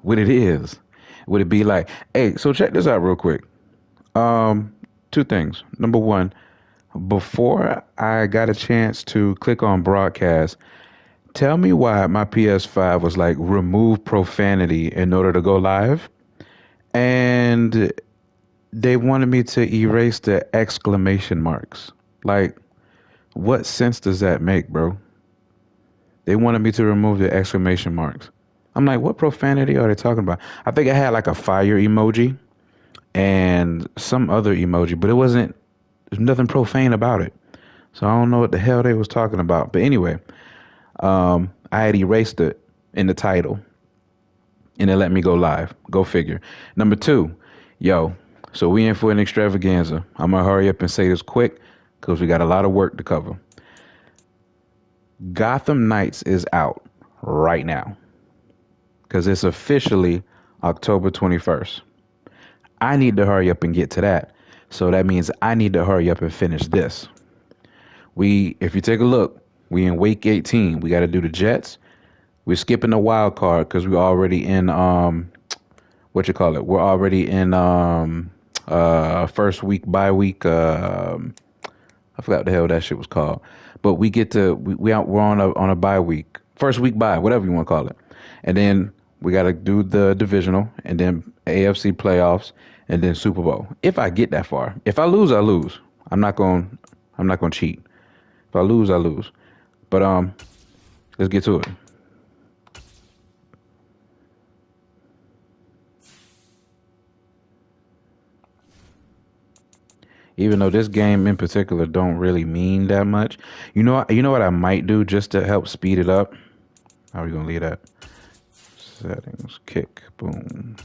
what it is. Would it be like, hey, so check this out real quick. Two things. Number one, before I got a chance to click on broadcast, tell me why my PS5 was like remove profanity in order to go live. And they wanted me to erase the exclamation marks. Like, what sense does that make, bro? They wanted me to remove the exclamation marks. I'm like, what profanity are they talking about? I think I had like a fire emoji and some other emoji, but there's nothing profane about it. So I don't know what the hell they was talking about. But anyway, I had erased it in the title and it let me go live. Go figure. Number two, yo, so we in for an extravaganza. I'm going to hurry up and say this quick because we got a lot of work to cover. Gotham Knights is out right now because it's officially October 21st. I need to hurry up and get to that. So that means I need to hurry up and finish this. If you take a look, we in week 18. We got to do the Jets. We're skipping the wild card because we're already in We're already in first week, bye week. I forgot what the hell that shit was called. But we get to we're on a bye week, first week bye, whatever you want to call it, and then we got to do the divisional, and then AFC playoffs, and then Super Bowl. If I get that far, if I lose, I lose. I'm not going to cheat. If I lose, I lose. But let's get to it. Even though this game in particular don't really mean that much. You know what I might do just to help speed it up? How are we going to leave that? Settings, kick, boom.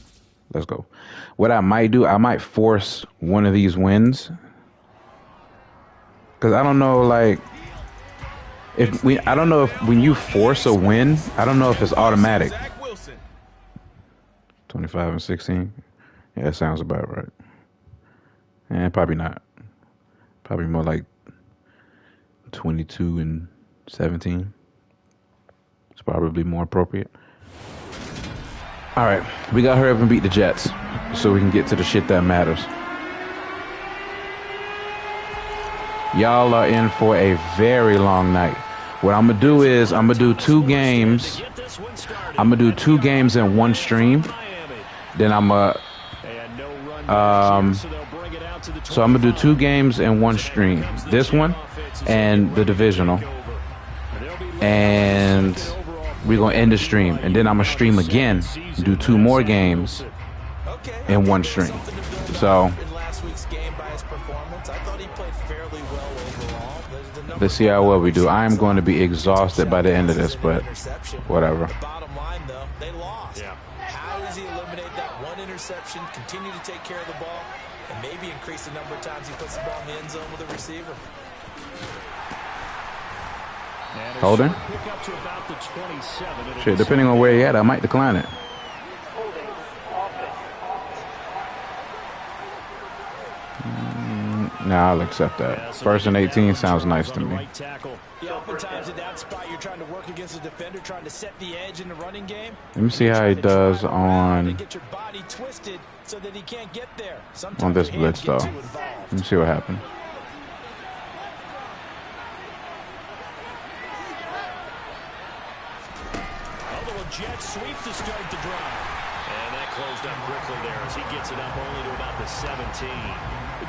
Let's go. What I might do, I might force one of these wins. Because I don't know, like, I don't know if when you force a win, I don't know if it's automatic. 25 and 16? Yeah, that sounds about right. Probably not. Probably more like 22 and 17. It's probably more appropriate. All right, we got to hurry up and beat the Jets so we can get to the shit that matters. Y'all are in for a very long night. What I'm going to do is I'm going to do 2 games. I'm going to do 2 games in one stream. Then I'm going to... So I'm going to do 2 games in one stream. This one and the divisional. And we're going to end the stream. And then I'm going to stream again. Do 2 more games in one stream. So let's see how well we do. I am going to be exhausted by the end of this, but whatever. Interception, continue to take care of the ball, and maybe increase the number of times he puts the ball in the end zone with a receiver. Holding? Shit, depending on where he at, I might decline it. Nah, I'll accept that. 1st and 18 sounds nice to me. Oftentimes in that spot, you're trying to work against a defender, trying to set the edge in the running game. Let me see how he does on this blitz, though. Let me see what happens. Jets sweep to start the drive. And that closed up quickly there as he gets it up only to about the 17.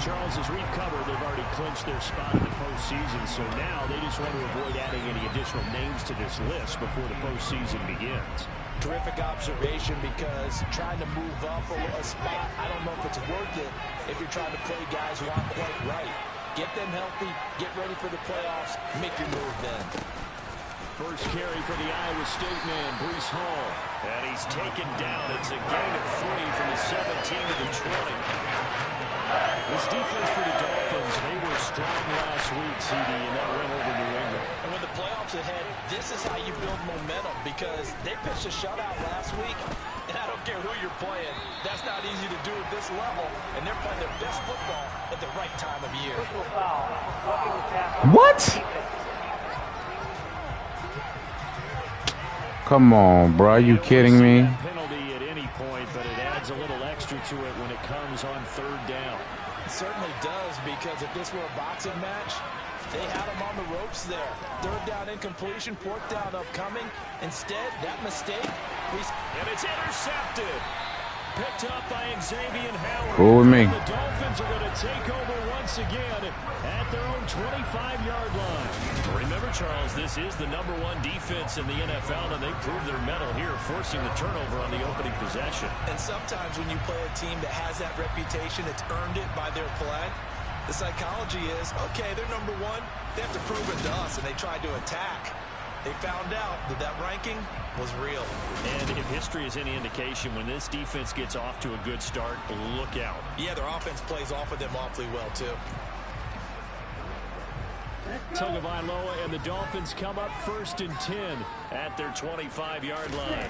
Charles, as we've covered, they've already clinched their spot in the postseason, so now they just want to avoid adding any additional names to this list before the postseason begins. Terrific observation, because trying to move up a spot, I don't know if it's worth it if you're trying to play guys who aren't quite right. Get them healthy, get ready for the playoffs, make your move then. First carry for the Iowa State man, Breece Hall. And he's taken down. It's a gain of 3 from the 17 to the 20. This defense for the Dolphins, they were strong last week, CD, and that went over New England. And with the playoffs ahead, this is how you build momentum, because they pitched a shutout last week, and I don't care who you're playing. That's not easy to do at this level, and they're playing their best football at the right time of year. What? Come on, bro. Are you kidding me? Penalty at any answer to it when it comes on third down. It certainly does, because if this were a boxing match, they had him on the ropes there. Third down incompletion, fourth down upcoming. Instead, that mistake. And it's intercepted. Picked up by Xavier Howard. Cool with me. The Dolphins are going to take over once again at their own 25-yard line. Remember, Charles, this is the #1 defense in the NFL, and they proved their mettle here, forcing the turnover on the opening possession. And sometimes when you play a team that has that reputation, it's earned it by their play. The psychology is, okay, they're #1. They have to prove it to us, and they tried to attack. They found out that that ranking was real. And if history is any indication, when this defense gets off to a good start, look out. Yeah, their offense plays off of them awfully well, too. Tagovailoa and the Dolphins come up 1st and 10 at their 25-yard line.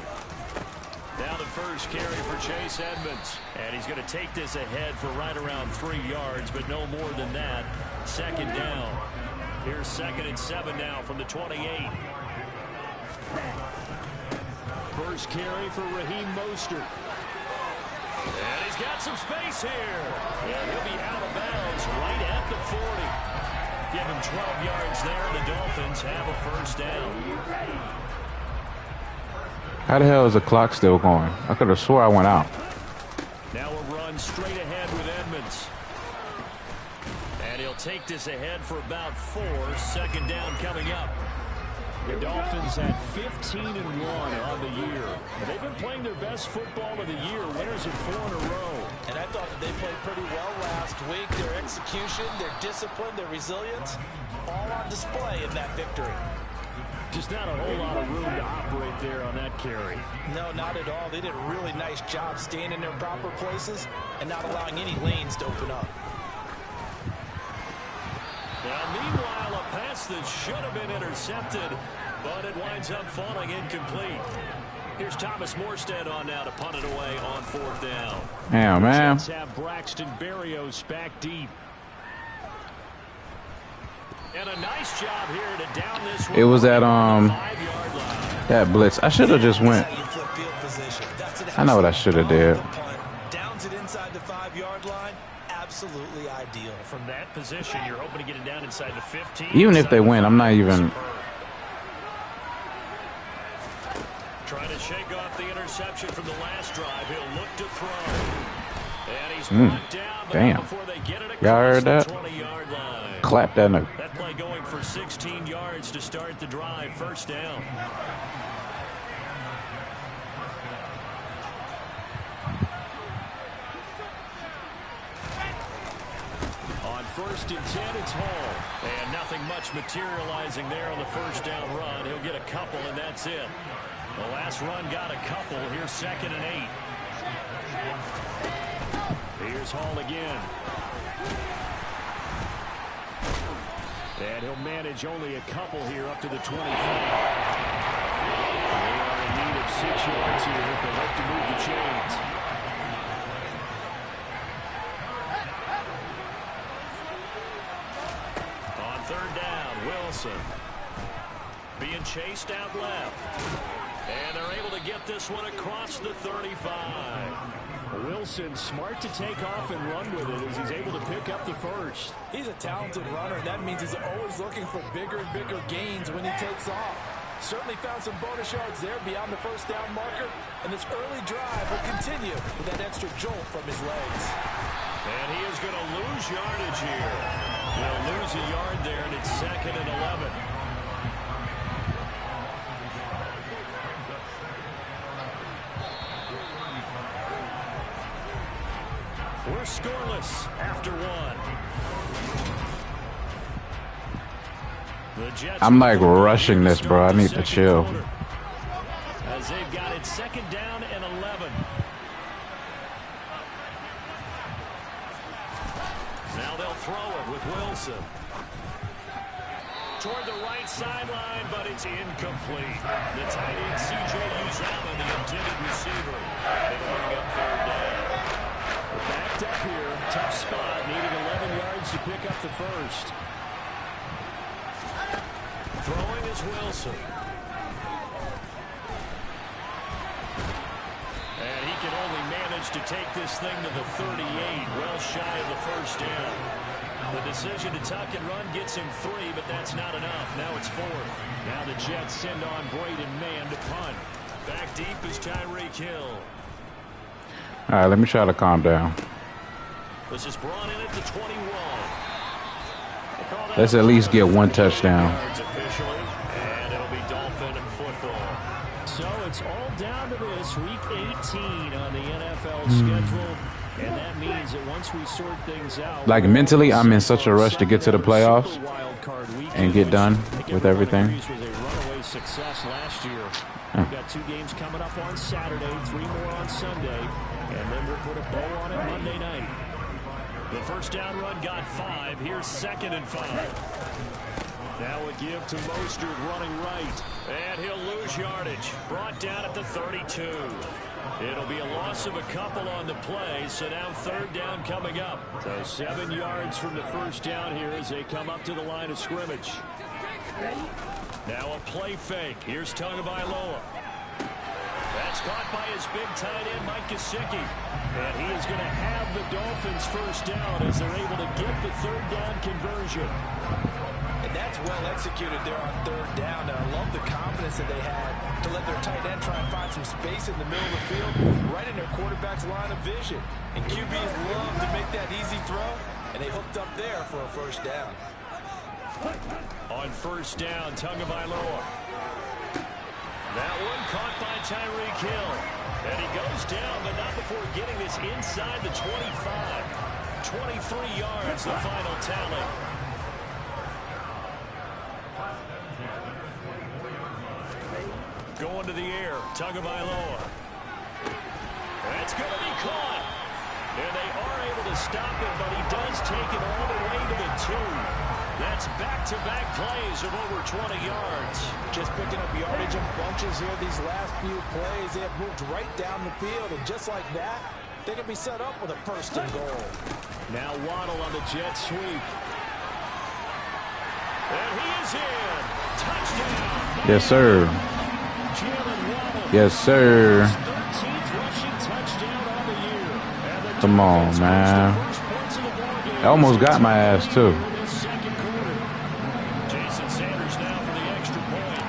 Now the first carry for Chase Edmonds. And he's going to take this ahead for right around 3 yards, but no more than that. Second down. Here's 2nd and 7 now from the 28. First carry for Raheem Mostert. And he's got some space here. And he'll be out of bounds right at the 40. Give him 12 yards there. The Dolphins have a first down. How the hell is the clock still going? I could have swore I went out. Now a run straight ahead with Edmonds. And he'll take this ahead for about 4. Second down coming up. The Dolphins at 15-1 on the year. They've been playing their best football of the year. Winners of 4 in a row. And I thought that they played pretty well last week. Their execution, their discipline, their resilience, all on display in that victory. Just not a whole lot of room to operate there on that carry. No, not at all. They did a really nice job staying in their proper places and not allowing any lanes to open up. Now, meanwhile, a pass that should have been intercepted, but it winds up falling incomplete. Here's Thomas Morstead on now to punt it away on 4th down. Damn, man. Jets have Braxton Berrios back deep. And a nice job here to down this one. It was at that blitz. I should have just went. I know what I should have did. Downs it inside the 5-yard line. Absolutely ideal. From that position, you're hoping to get it down inside the 15. Even if they win, I'm not even. Trying to shake off the interception from the last drive. He'll look to throw. And he's brought down. Damn. Before they get it across Y'all heard that? the 20-yard line. Clap that note. That play going for 16 yards to start the drive. First down. On 1st and 10, it's Hall. And nothing much materializing there on the first down run. He'll get a couple, and that's it. The last run got a couple. Here's 2nd and 8. Here's Hall again. And he'll manage only a couple here up to the 25. They are in need of 6 yards here if they hope to move the chains. On 3rd down, Wilson being chased out left. And they're able to get this one across the 35. Wilson smart to take off and run with it as he's able to pick up the first. He's a talented runner, and that means he's always looking for bigger and bigger gains when he takes off. Certainly found some bonus yards there beyond the first down marker, and this early drive will continue with that extra jolt from his legs. And he is going to lose yardage here. He'll lose a yard there, and it's 2nd and 11. We're scoreless after 1. The Jets I'm like rushing this, bro. I need to chill. As they've got it 2nd down and 11. Now they'll throw it with Wilson. Toward the right sideline, but it's incomplete. The tight end, C.J. Uzomah, the intended receiver. It'll bring up 3rd down. Backed up here, tough spot, needing 11 yards to pick up the first. Throwing is Wilson. And he can only manage goes to take this thing to the 38, well shy of the first down. The decision to tuck and run gets him 3, but that's not enough. Now it's 4th. Now the Jets send on Braden Mann to punt. Back deep is Tyreek Hill. All right, let me try to calm down. This is brought in at the 21. Let's at least get one touchdown. Officially, and it'll be Dolphin and football. So it's all down to this week 18 on the NFL schedule. And that means that once we sort things out, like mentally, I'm in such a rush to get to the playoffs and get done with everything. Was a runaway success last year. We've got 2 games coming up on Saturday, 3 more on Sunday, and then we'll put a bow on it Monday night. The first down run got 5. Here's 2nd and 5. Now a give to Mostert running right. And he'll lose yardage. Brought down at the 32. It'll be a loss of a couple on the play, so now 3rd down coming up. So 7 yards from the first down here as they come up to the line of scrimmage. Now a play fake. Here's Tagovailoa. That's caught by his big tight end, Mike Gesicki. And he is going to have the Dolphins first down as they're able to get the 3rd down conversion. And that's well executed there on 3rd down. And I love the confidence that they had to let their tight end try and find some space in the middle of the field, right in their quarterback's line of vision. And QBs love to make that easy throw, and they hooked up there for a first down. On first down, Tagovailoa. That one caught by Tyreek Hill. And he goes down, but not before getting this inside the 25. 23 yards, the final tally. Going to the air, Tagovailoa. That's going to be caught. And they are able to stop him, but he does take it all the way to the 2. That's back-to-back plays of over 20 yards. Just picking up yardage in bunches here these last few plays. They have moved right down the field, and just like that, they can be set up with a 1st and goal. Now Waddle on the jet sweep. And he is in. Touchdown. Yes, sir. Yes, sir. Come on, man. I almost got my ass, too. Jason Sanders now for the extra point.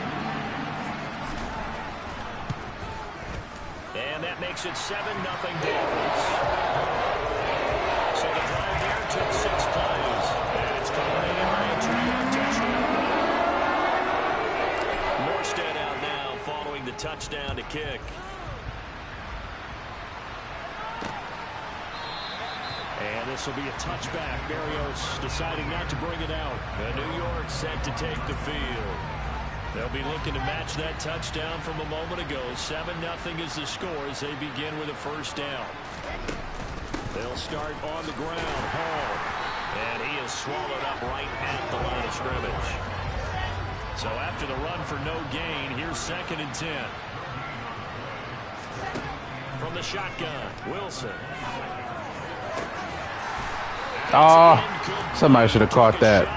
And that makes it 7-0 Dolphins. So the drive here took 6 plays. And it's culminated by a 2-yard touchdown. Morstead out now following the touchdown to kick. And this will be a touchback. Berrios deciding not to bring it out. And New York set to take the field. They'll be looking to match that touchdown from a moment ago. 7-0 is the score as they begin with a first down. They'll start on the ground. Hall. And he is swallowed up right at the line of scrimmage. So after the run for no gain, here's 2nd and 10. From the shotgun, Wilson. Oh, somebody should have caught that.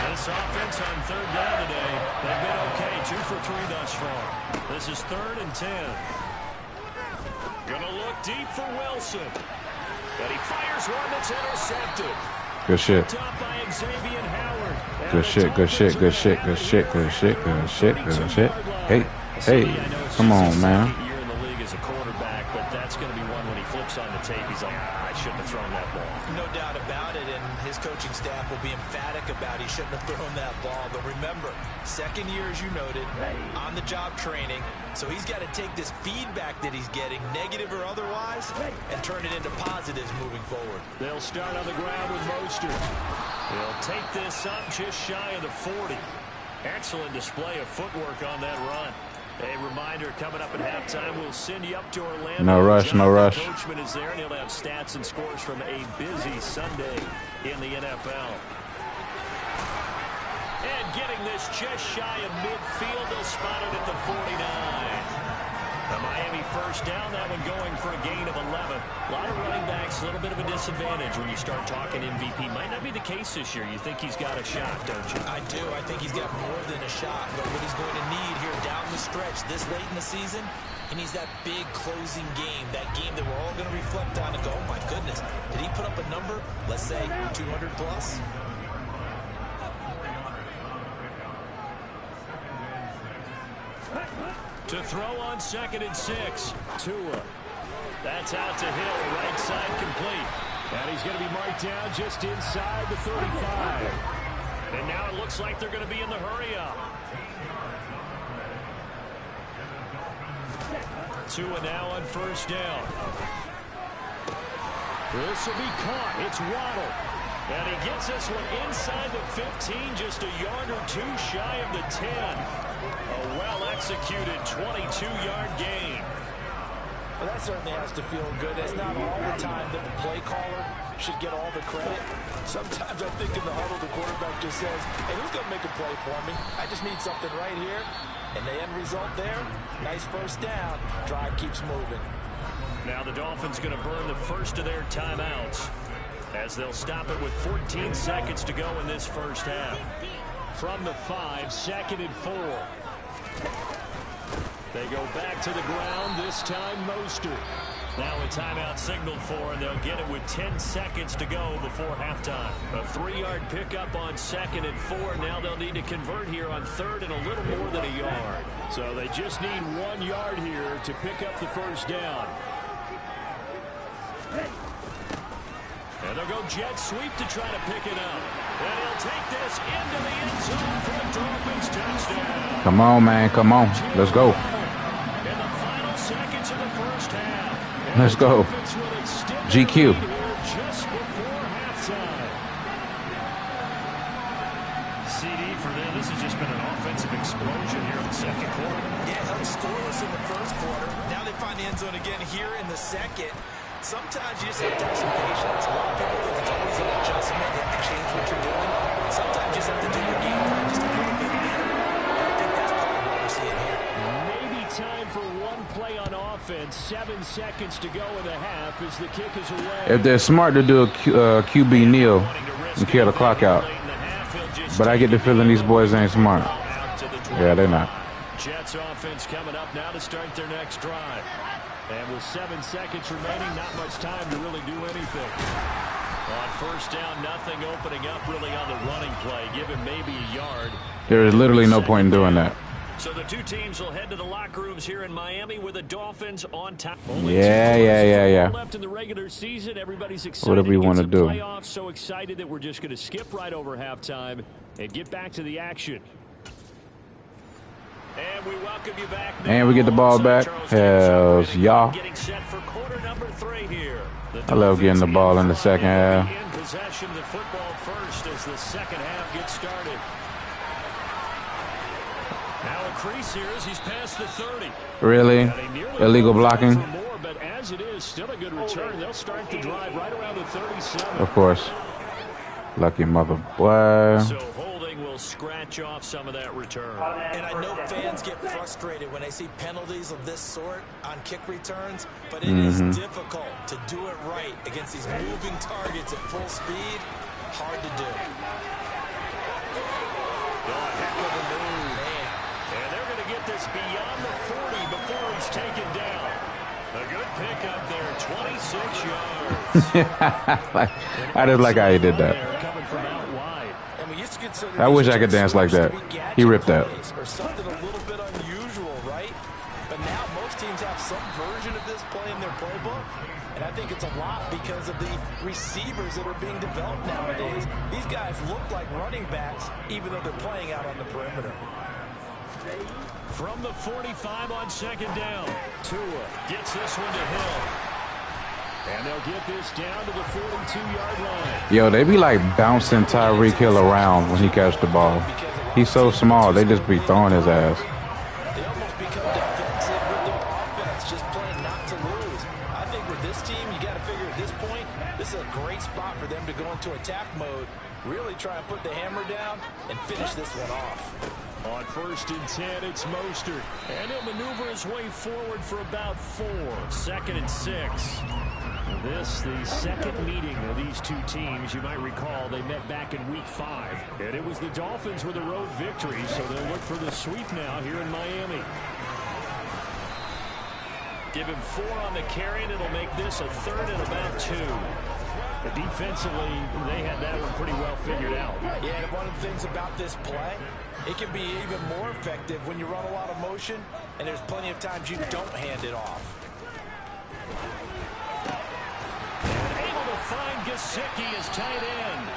This offense on 3rd down today, they've been okay, 2 for 3 thus far. This is 3rd and 10. Gonna look deep for Wilson. But he fires one that's intercepted. Good shit. Good shit, good shit, good shit, good shit, good shit, good shit, good shit. Hey, hey, come on, man. Year in the league as a quarterback, but that's going to be one when he flips on the tape. He's like, I shouldn't have thrown that ball. No doubt about it, and his coaching staff will be emphatic about he shouldn't have thrown that ball. But remember, 2nd year, as you noted, on-the-job training. So he's got to take this feedback that he's getting, negative or otherwise, and turn it into positives moving forward. They'll start on the ground with Mostert. He'll take this up just shy of the 40. Excellent display of footwork on that run. A reminder, coming up at halftime, we'll send you up to Orlando. No rush, no rush. The coachman is there, and he'll have stats and scores from a busy Sunday in the NFL. And getting this just shy of midfield, they'll spot it at the 49. The Miami first down, that one going for a gain of 11. A lot of running backs, a little bit of a disadvantage when you start talking MVP. Might not be the case this year. You think he's got a shot, don't you? I do. I think he's got more than a shot. But what he's going to need here down the stretch this late in the season, He needs that big closing game, that game that we're all going to reflect on and go, oh my goodness, did he put up a number, let's say 200 plus? To throw on 2nd and 6. Tua. That's out to Hill, right side complete. And he's going to be marked down just inside the 35. And now it looks like they're going to be in the hurry-up. Tua now on 1st down. This will be caught. It's Waddle. And he gets this one inside the 15, just a yard or two shy of the 10. A well-executed 22-yard gain. Well, that certainly has to feel good. It's not all the time that the play caller should get all the credit. Sometimes I think in the huddle, the quarterback just says, hey, who's going to make a play for me? I just need something right here. And the end result there, nice 1st down. Drive keeps moving. Now the Dolphins going to burn the first of their timeouts as they'll stop it with 14 seconds to go in this 1st half. From the 5, 2nd and 4. They go back to the ground, this time Mostert. Now a timeout signaled for, and they'll get it with 10 seconds to go before halftime. A 3-yard pickup on 2nd and 4. Now they'll need to convert here on 3rd and a little more than a yard. So they just need 1 yard here to pick up the 1st down. And they'll go jet sweep to try to pick it up. And he'll take this into the end zone for a Dolphins touchdown. Come on, man. Come on. Let's go. In the final seconds of the 1st half. Let's go. GQ. Just before halftime. CD for them. This has just been an offensive explosion here in the 2nd quarter. Yeah, held scoreless in the 1st quarter. Now they find the end zone again here in the 2nd. Sometimes you just have to have some patience. A lot of people think it's always an adjustment. You have to change what you're doing. Sometimes you just have to do your game plan just a little bit better. And I think that's part of what we're seeing here. Maybe time for 1 play on offense. 7 seconds to go in the half as the kick is away. If they're smart to do a QB kneel and kill the clock out. But I get the feeling these boys ain't smart. Yeah, they're not. Jets offense coming up now to start their next drive. And with 7 seconds remaining, not much time to really do anything. On 1st down, nothing opening up really on the running play. Give him maybe a yard. There is literally no point in doing that. So the two teams will head to the locker rooms here in Miami with the Dolphins on top. Yeah. Left in the regular season. Everybody's excited. What do we want to do? Playoffs, so excited that we're just going to skip right over halftime and get back to the action. And we welcome you back. And we get the ball back. Hells, y'all. Getting set for quarter number 3 here. I love getting the ball in the 2nd half. In possession, the football first as the 2nd half gets started. Now a crease here as he's past the 30. Really? Illegal blocking? More, but as it is, still a good return. They'll start the drive right around the 37. Of course. Lucky mother boy. So holding will scratch off some of that return. And I know fans get frustrated when they see penalties of this sort on kick returns, but it is difficult to do it right against these moving targets at full speed. Hard to do. Heck of a move. Man. And they're going to get this beyond the 40 before he's taken down. A good pickup there, 26 yards. I just like how he did that. Coming from out wide. I wish I could dance like that. He ripped that. Or something a little bit unusual, right? But now most teams have some version of this play in their playbook. And I think it's a lot because of the receivers that are being developed nowadays. These guys look like running backs, even though they're playing out on the perimeter. From the 45 on 2nd down, Tua gets this one to Hill. And they'll get this down to the 42-yard line. Yo, they be like bouncing Tyreek Hill around when he catch the ball. He's so small, they just be throwing his ass. They almost become defensive with their offense, just playing not to lose. I think with this team, you got to figure at this point, this is a great spot for them to go into attack mode, really try and put the hammer down and finish this one off. On 1st and 10, it's Mostert. And he'll maneuver his way forward for about 4. 2nd and 6. This, the second meeting of these two teams. You might recall they met back in Week 5. And it was the Dolphins with a road victory, so they'll look for the sweep now here in Miami. Give him 4 on the carry, and it'll make this a 3rd and about 2. But defensively, they had that one pretty well figured out. Yeah, and one of the things about this play, it can be even more effective when you run a lot of motion, and there's plenty of times you don't hand it off. And able to find Gesicki as tight end.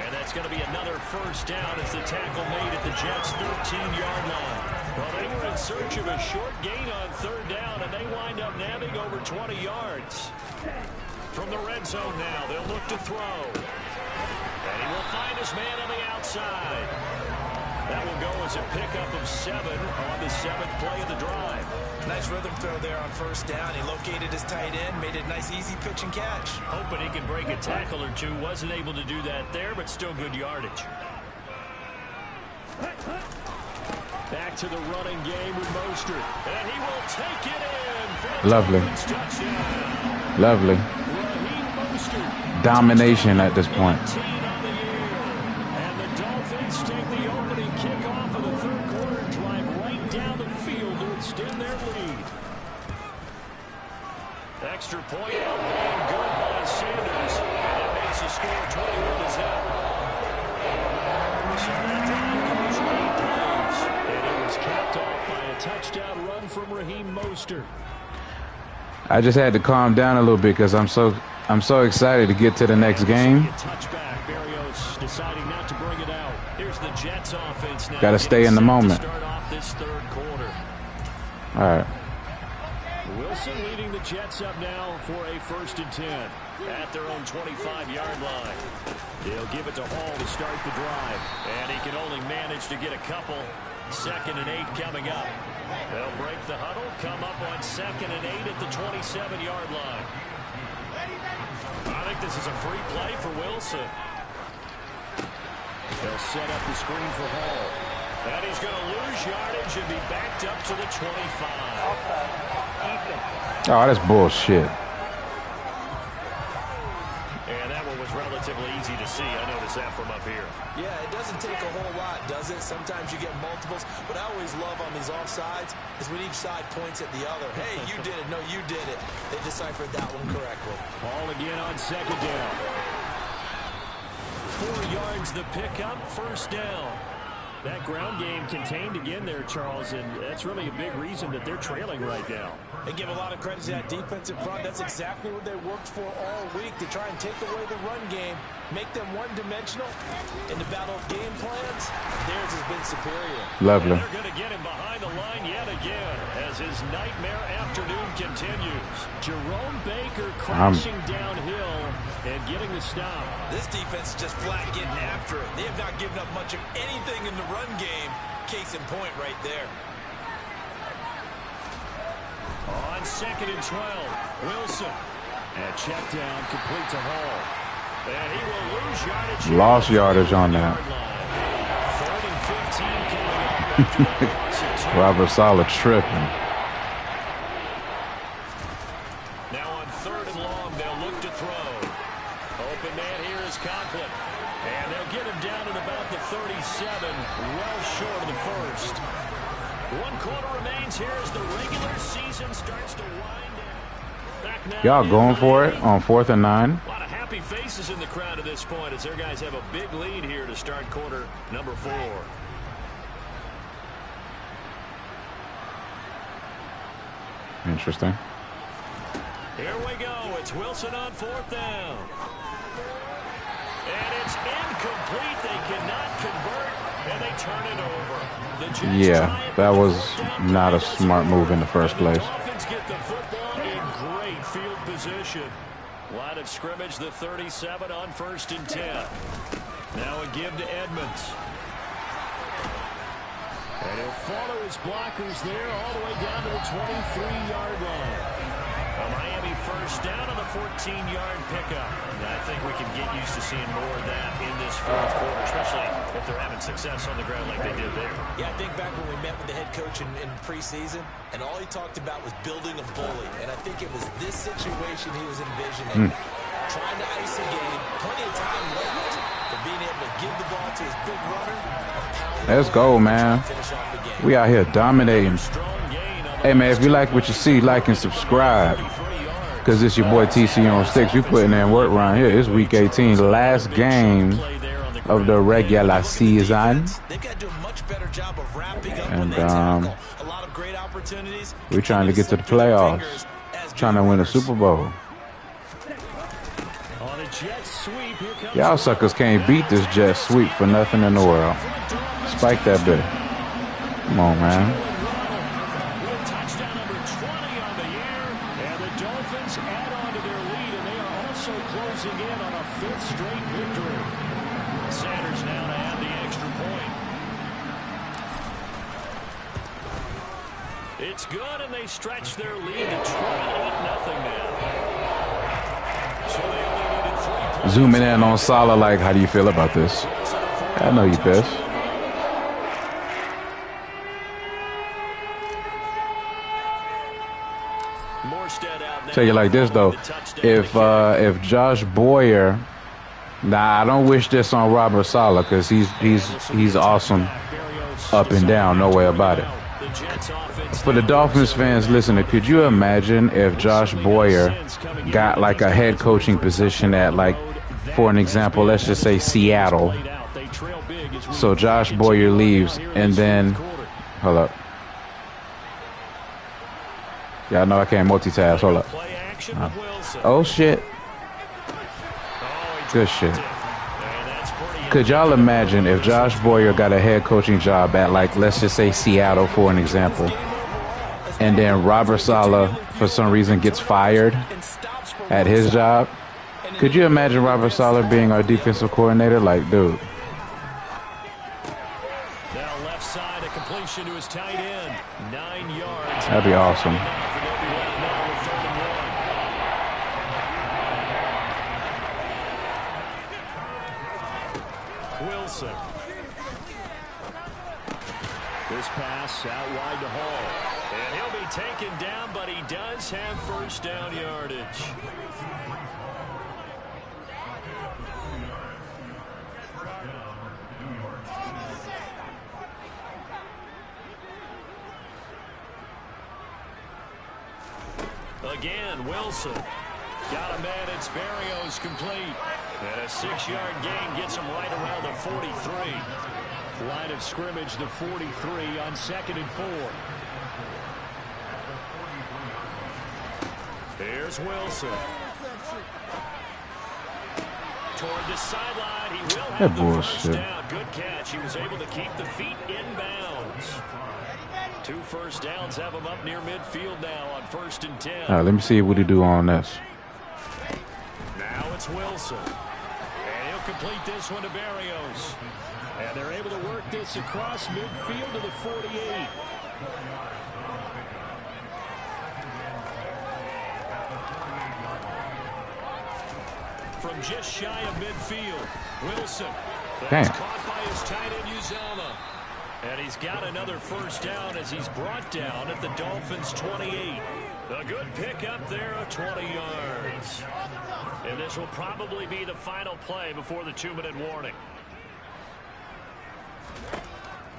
And that's going to be another first down as the tackle made at the Jets' 13-yard line. Well, they were in search of a short gain on 3rd down, and they wind up nabbing over 20 yards. From the red zone now, they'll look to throw. And he will find his man on the outside. That will go as a pickup of 7 on the 7th play of the drive. Nice rhythm throw there on 1st down. He located his tight end, made it a nice easy pitch and catch. Hoping he can break a tackle or two. Wasn't able to do that there, but still good yardage. Back to the running game with Mostert. And he will take it in for a Lovely. touchdown. Lovely. Raheem Mostert. Domination at this point. 18 on the year. And the Dolphins take the opening kickoff of the 3rd quarter, drive right down the field to extend their lead. Extra point out being good by Sanders. And that makes the score 21-0. So that drive goes 8 plays. And it was capped off by a touchdown run from Raheem Mostert. I just had to calm down a little bit because I'm so excited to get to the next game. Touchback. Berrios deciding not to bring it out. Here's the Jets offense now. Got to stay in the moment. Start off this 3rd quarter. All right. Wilson leading the Jets up now for a 1st and 10 at their own 25-yard line. They'll give it to Hall to start the drive, and he can only manage to get a couple. 2nd and 8 coming up. They'll break the huddle, come up on 2nd and 8 at the 27-yard line. I think this is a free play for Wilson. They'll set up the screen for Hall. And he's going to lose yardage and be backed up to the 25. Oh, that's bullshit. And that one was relatively easy to see. I noticed that from up here. Yeah, it doesn't take a whole lot, does it? Sometimes you get multiples. What I always love on these offsides is when each side points at the other. Hey, you did it. No, you did it. They deciphered that one correctly. Ball again on 2nd down. 4 yards the pickup, 1st down. That ground game contained again there, Charles, and that's really a big reason that they're trailing right now. They give a lot of credit to that defensive front. That's exactly what they worked for all week, to try and take away the run game, make them one-dimensional. In the battle of game plans, theirs has been superior. Lovely. And they're going to get him behind the line yet again as his nightmare afternoon continues. Jerome Baker crashing downhill and getting the stop. This defense is just flat getting after it. They have not given up much of anything in the run game. Case in point right there. On 2nd and 12, Wilson. And check down complete to Hall. And he will lose yardage. Lost yardage on that. 3rd and 15 coming up after that loss of 2. Robert Saleh tripping. Now on 3rd and long, they'll look to throw. Open man here is Conklin. And they'll get him down at about the 37, well short of the 1st. 1 quarter remains here as the regular season starts to wind down. Back now. Y'all going for it on 4th and 9? A lot of happy faces in the crowd at this point as their guys have a big lead here to start quarter number 4. Interesting. Here we go. It's Wilson on 4th down. And it's incomplete. They cannot convert, and they turn it over. The Jets Yeah, that was not a smart move in the first place. The Dolphins get the football in great field position. Line of scrimmage, the 37 on 1st and 10. Now a give to Edmonds. And he'll follow his blockers there all the way down to the 23-yard line. A Miami first down on the 14-yard pickup. And I think we can get used to seeing more of that in this 4th quarter, especially if they're having success on the ground like they did there. Yeah, I think back when we met with the head coach in preseason, and all he talked about was building a bully. And I think it was this situation he was envisioning. Trying to ice a game, plenty of time left, but being able to give the ball to his big runner. Let's go, man. We out here dominating. Strong gain on Hey, man, if you like what you see, like and subscribe. Because it's your boy TC on Sticks. We putting in work around here. It's week 18, the last game of the regular season. And we're trying to get to the playoffs. Trying to win a Super Bowl. Y'all suckers can't beat this jet sweep for nothing in the world. Spike that bit. Come on, man. And the Dolphins add on to their lead, and they are also closing in on a 5th straight victory. Sanders now to add the extra point. It's good, and they stretch their lead to 28-0 now. So they only needed 3 points. Zooming in on Salah, like, how do you feel about this? I know you pissed. Tell you like this though, if Josh Boyer, I don't wish this on Robert Saleh because he's awesome up and down, no way about it. For the Dolphins fans listening, could you imagine if Josh Boyer got like a head coaching position at, like, for an example, let's just say Seattle. So Josh Boyer leaves and then, hold up. Y'all know I can't multitask. Hold up. Oh, shit. Good shit. Could y'all imagine if Josh Boyer got a head coaching job at, like, let's just say Seattle, for an example, and then Robert Saleh, for some reason, gets fired at his job? Could you imagine Robert Saleh being our defensive coordinator? Like, dude. Now left side, a completion to his tight end. 9 yards. That'd be awesome. Wilson. This pass out wide to Hall. And he'll be taken down, but he does have first down yardage. Again, Wilson. Got a man, it's Berrios complete. And a 6-yard gain gets him right around the 43. Line of scrimmage, the 43 on 2nd and 4. Here's Wilson. Toward the sideline, he will have the first down. Good catch. He was able to keep the feet inbounds. 2 first downs have him up near midfield now on 1st and 10. All right, let me see what he do on this. Now it's Wilson. And he'll complete this one to Berrios. And they're able to work this across midfield to the 48. From just shy of midfield, Wilson. That's caught by his tight end, Uzomah. And he's got another first down as he's brought down at the Dolphins' 28. A good pickup there of 20 yards. And this will probably be the final play before the 2-minute warning.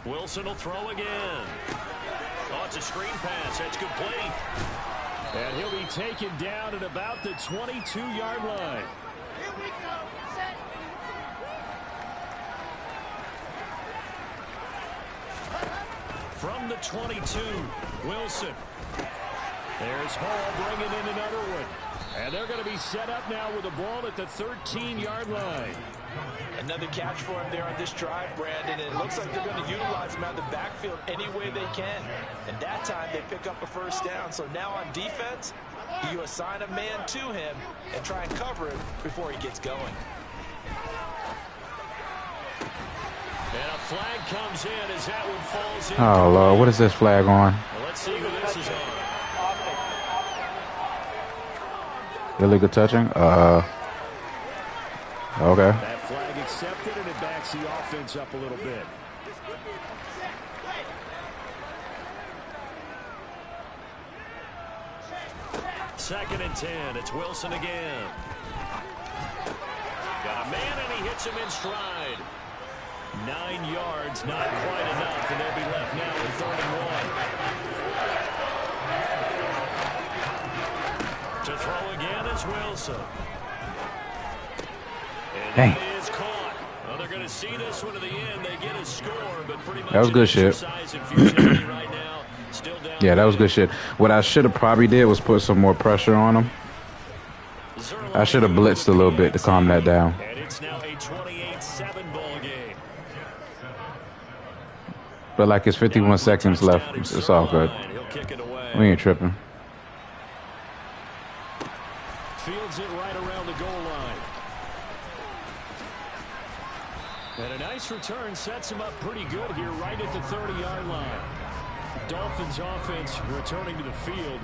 Wilson will throw again. Oh, it's a screen pass. That's complete. And he'll be taken down at about the 22-yard line. Here we go. Set. From the 22, Wilson. There's Hall bringing in another one. And they're going to be set up now with the ball at the 13-yard line. Another catch for him there on this drive, Brandon. And it looks like they're going to utilize him out of the backfield any way they can. And that time they pick up a first down. So now on defense, you assign a man to him and try and cover him before he gets going. And a flag comes in as that one falls in. Oh, Lord, what is this flag on? Well, let's see who this is on. Illegal touching? Okay. That flag accepted, and it backs the offense up a little bit. Second and 10. It's Wilson again. Got a man, and he hits him in stride. 9 yards, not quite enough, and they'll be left now with 3rd and 1. Here's Wilson. And Dang. that is caught. Well, they're going to see this one to the end. They get a score, but pretty much That was good shit. right now. Still down. Yeah, that was good shit. What I should have probably did was put some more pressure on him. I should have blitzed a little bit to calm that down. And it's now a 28-7 ball game. But like it's 51 seconds left. It's all good. We ain't tripping. Fields it right around the goal line. And a nice return sets him up pretty good here right at the 30-yard line. Dolphins offense returning to the field.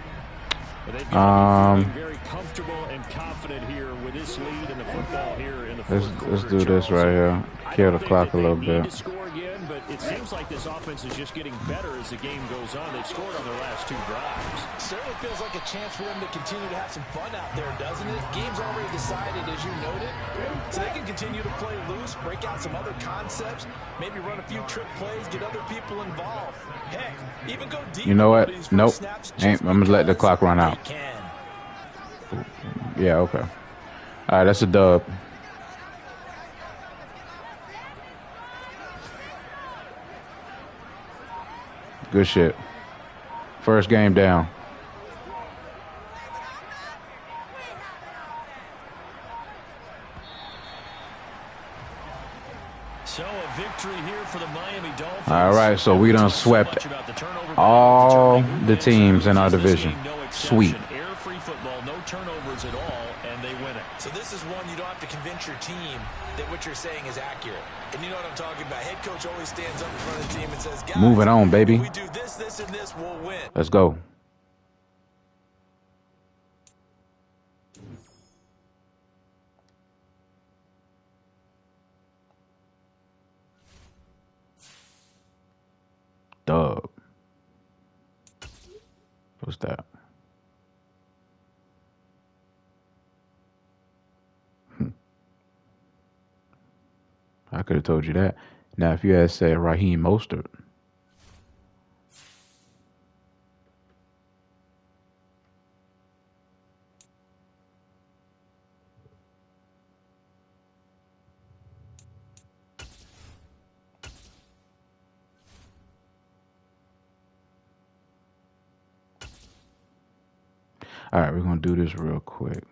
They've got to be feeling very comfortable and confident here with this lead in the football here in the fourth quarter. Let's do this right here. Kill the clock a little bit. To score again, but it seems like this offense is just getting better as the game goes on. They've scored on their last 2 drives. Certainly feels like a chance for them to continue to have some fun out there, doesn't it? Game's already decided, as you noted. So they can continue to play loose, break out some other concepts, maybe run a few trick plays, get other people involved. Heck, even go deep. You know what? Nope. I'm going to let the clock run out. Yeah, okay. All right, that's a dub. Good shit. First game down. So a victory here for the Miami Dolphins. All right, so we done swept all the teams in our division. Sweet. Air-free football, no turnovers at all, and they win it. So this is one you don't have to convince your team that what you're saying is accurate. And you know what I'm talking about. Head coach always stands up in front of the team and says, guys, moving on, baby. If we do this, this, and this, we'll win. Let's go. Dub. What's that? I could have told you that. Now, if you had said Raheem Mostert. All right, we're going to do this real quick.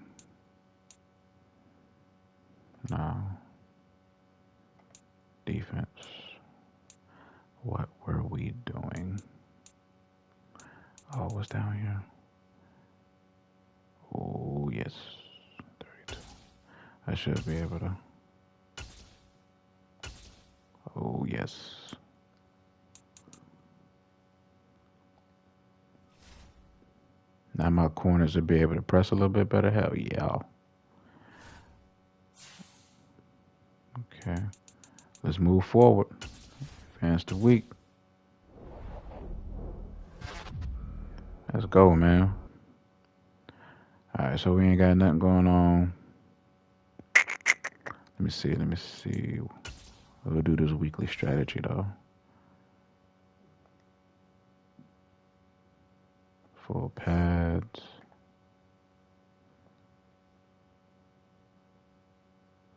Now, defense. What were we doing? Oh, what's down here? Oh, yes. 32. I should be able to. Oh, yes. Now my corners will be able to press a little bit better. Hell yeah. Okay. Let's move forward. Advance the week. Let's go, man. Alright, so we ain't got nothing going on. Let me see. We'll do this weekly strategy though. Full pads.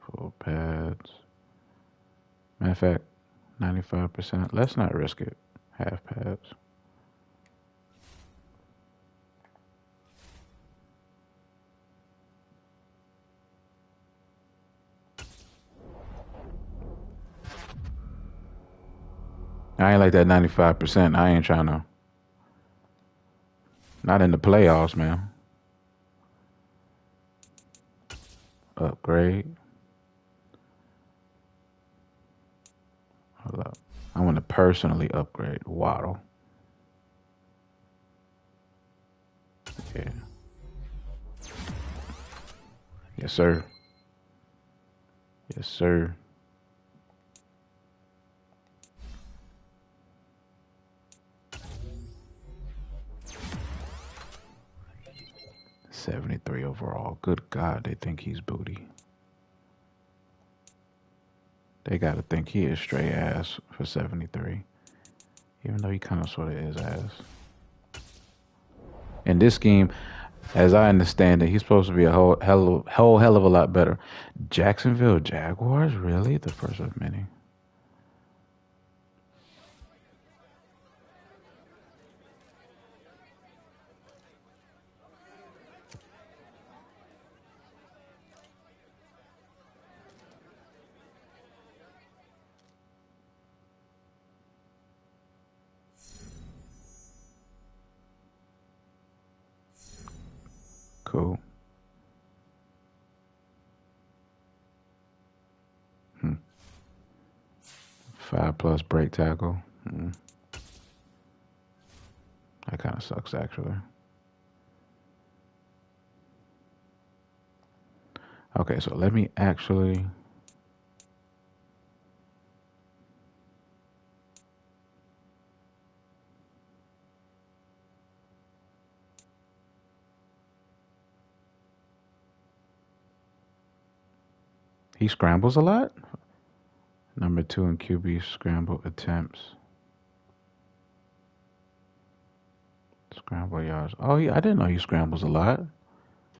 Full pads. Matter of fact, 95%. Let's not risk it. Half pads. I ain't like that 95%. I ain't trying to. Not in the playoffs, man. Upgrade. Hold up. I want to personally upgrade Waddle. Yeah. Yes, sir. Yes, sir. $73 overall. Good God, they think he's booty. They gotta think he is straight ass for 73. Even though he kind of sort of is ass. In this scheme, As I understand it, he's supposed to be a whole hell of a lot better. Jacksonville Jaguars, really? The first of many. Cool. 5+ break tackle. That kind of sucks, actually. Okay, so let me actually. He scrambles a lot. Number 2 in QB scramble attempts. Scramble yards. Oh, yeah, I didn't know he scrambles a lot.